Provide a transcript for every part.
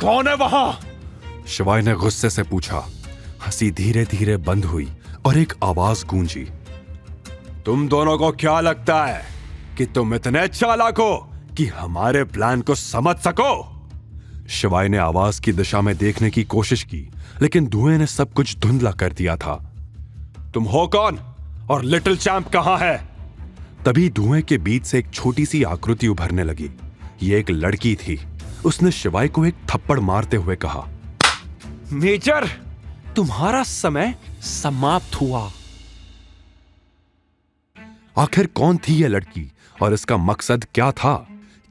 कौन है वहां? शिवाय ने गुस्से से पूछा। हंसी धीरे धीरे बंद हुई और एक आवाज गूंजी। तुम दोनों को क्या लगता है कि तुम इतने चालाक हो कि हमारे प्लान को समझ सको? शिवाय ने आवाज की दिशा में देखने की कोशिश की, लेकिन धुएं ने सब कुछ धुंधला कर दिया था। तुम हो कौन और लिटिल चैंप कहां है? तभी धुएं के बीच से एक छोटी सी आकृति उभरने लगी। ये एक लड़की थी। उसने शिवाय को एक थप्पड़ मारते हुए कहा, मेजर, तुम्हारा समय समाप्त हुआ। आखिर कौन थी यह लड़की और इसका मकसद क्या था?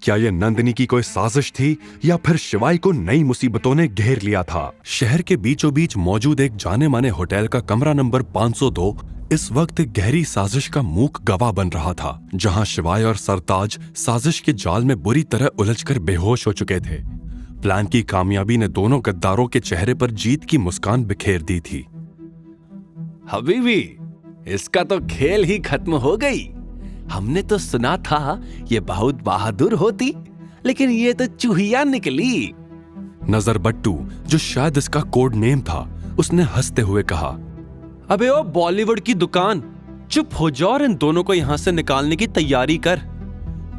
क्या यह नंदिनी की कोई साजिश थी या फिर शिवाय को नई मुसीबतों ने घेर लिया था? शहर के बीचों बीच मौजूद एक जाने माने होटल का कमरा नंबर 502 इस वक्त गहरी साजिश का मूक गवाह बन रहा था, जहां शिवाय और सरताज साजिश के जाल में बुरी तरह उलझकर बेहोश हो चुके थे। प्लान की कामयाबी ने दोनों गद्दारों के चेहरे पर जीत की मुस्कान बिखेर दी थी। हबीबी, इसका तो खेल ही खत्म हो गई। हमने तो सुना था ये बहुत बहादुर होती, लेकिन ये तो चूहिया निकली। नजर बट्टू, जो शायद इसका कोड नेम था, उसने हंसते हुए कहा, अबे ओ बॉलीवुड की दुकान, चुप हो जा और इन दोनों को यहाँ से निकालने की तैयारी कर।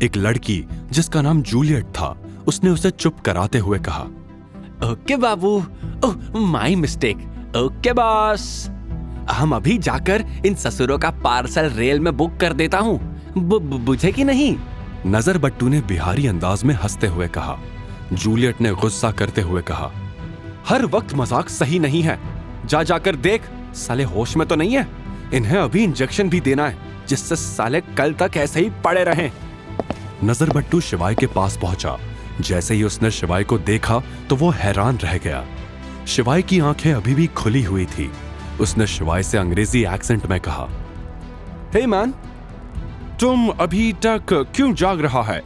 एक लड़की जिसका नाम जूलियट था, उसने उसे चुप कराते हुए कहा, okay Babu, oh my mistake, okay boss. हम अभी जाकर इन ससुरों का पार्सल रेल में बुक कर देता हूँ, बुझे कि नहीं? नजर बट्टू ने बिहारी अंदाज में हंसते हुए कहा। जूलियट ने गुस्सा करते हुए कहा, हर वक्त मजाक सही नहीं है। जा जाकर देख, साले होश में तो नहीं है। इन्हें अभी इंजेक्शन भी देना है, जिससे साले कल तक ऐसे ही पड़े रहें। नजर बट्टू शिवाय के पास पहुंचा। जैसे ही उसने शिवाय को देखा तो वो हैरान रह गया। शिवाय की आंखें अभी भी खुली हुई थी। उसने शिवाय से अंग्रेजी एक्सेंट में कहा, हे मैन, तुम अभी तक क्यों जाग रहा है?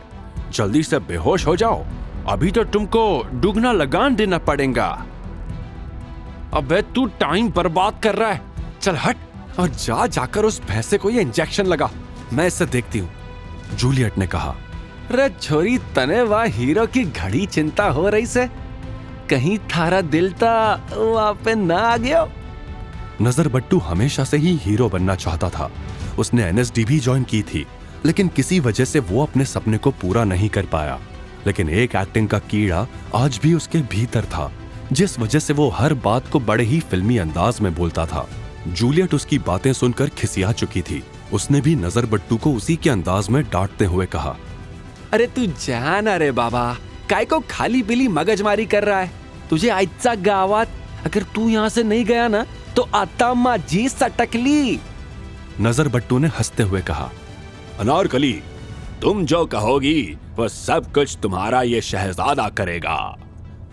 जल्दी से बेहोश हो जाओ, अभी तो तुमको दुगना लगान देना पड़ेगा। अबे तू टाइम बर्बाद कर रहा है। चल हट और जाकर उस भैंसे को ये इंजेक्शन लगा, मैं इससे देखती हूँ। जूलियट ने कहा। रे छोरी, तने वह हीरो की घड़ी चिंता हो रही से, कहीं थारा दिल ता वहां पे ना आ गया। नजर बट्टू हमेशा से ही हीरो बनना चाहता था। उसने एनएसडी भी ज्वाइन की थी, लेकिन किसी वजह से वो अपने सपने को पूरा नहीं कर पाया। लेकिन एक एक्टिंग का कीड़ा आज भी उसके भीतर था, जिस वजह से वो हर बात को बड़े ही फिल्मी अंदाज में बोलता था। जूलियट उसकी बातें सुनकर खिसिया चुकी थी। उसने भी नजर बट्टू को उसी के अंदाज में डांटते हुए कहा, अरे तू जान, अरे बाबा, काय को खाली बिली मगजमारी कर रहा है? तुझे आजचा गावात अगर तू यहाँ से नहीं गया ना तो आता माझी सटकली। नजर बट्टू ने हंसते हुए कहा, अनारकली, तुम जो कहोगी वो सब कुछ तुम्हारा ये शहजादा करेगा।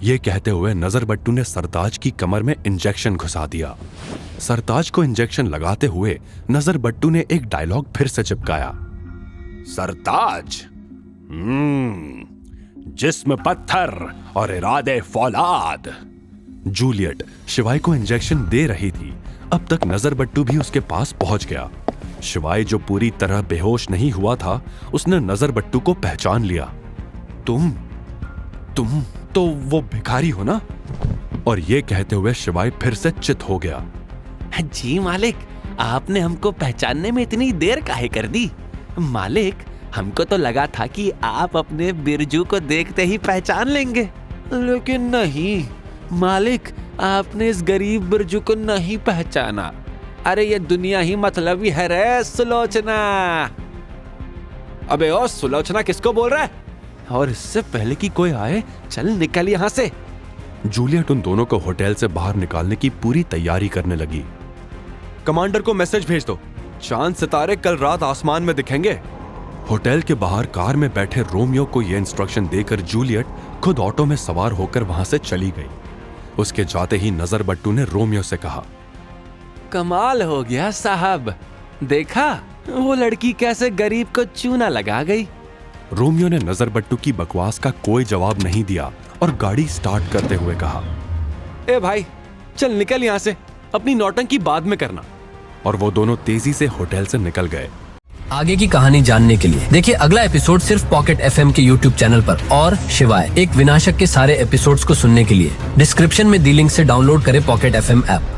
ये कहते हुए नजर बट्टू ने सरताज की कमर में इंजेक्शन घुसा दिया। सरताज को इंजेक्शन लगाते हुए नजर बट्टू ने एक डायलॉग फिर से चिपकाया, सरताज, जिस्म पत्थर और इरादे फौलाद। जूलियट शिवाय को इंजेक्शन दे रही थी। अब तक नजर बट्टू भी उसके पास पहुंच गया। शिवाय जो पूरी तरह बेहोश नहीं हुआ था, उसने नजर बट्टू को पहचान लिया। तुम तो वो भिखारी हो ना? और ये कहते हुए शिवाय फिर से चित हो गया। जी मालिक, आपने हमको पहचानने में इतनी देर काहे कर दी? मालिक, हमको तो लगा था कि आप अपने बिरजू को देखते ही पहचान लेंगे, लेकिन नहीं मालिक, आपने इस गरीब बिरजू को नहीं पहचाना। अरे ये दुनिया ही मतलबी है रे सुलोचना। अबे ओ सुलोचना किसको बोल रहा है? और इससे पहले कि कोई आए, चल निकल यहाँ से। जूलियट उन दोनों को होटल से बाहर निकालने की पूरी तैयारी करने लगी। कमांडर को मैसेज भेज दो, चांद सितारे कल रात आसमान में दिखेंगे। होटल के बाहर कार में बैठे रोमियो को यह इंस्ट्रक्शन देकर जूलियट खुद ऑटो में सवार होकर वहां से चली गई। उसके जाते ही नजर बट्टू ने रोमियो से कहा, कमाल हो गया साहब, देखा वो लड़की कैसे गरीब को चूना लगा गई। रोमियो ने नजर बट्टू की बकवास का कोई जवाब नहीं दिया और गाड़ी स्टार्ट करते हुए कहा, ए भाई चल निकल यहाँ से, अपनी नौटंकी बाद में करना। और वो दोनों तेजी से होटल से निकल गए। आगे की कहानी जानने के लिए देखिए अगला एपिसोड सिर्फ पॉकेट FM के YouTube चैनल पर। और शिवाय एक विनाशक के सारे एपिसोड्स को सुनने के लिए डिस्क्रिप्शन में दी लिंक से डाउनलोड करें पॉकेट FM ऐप।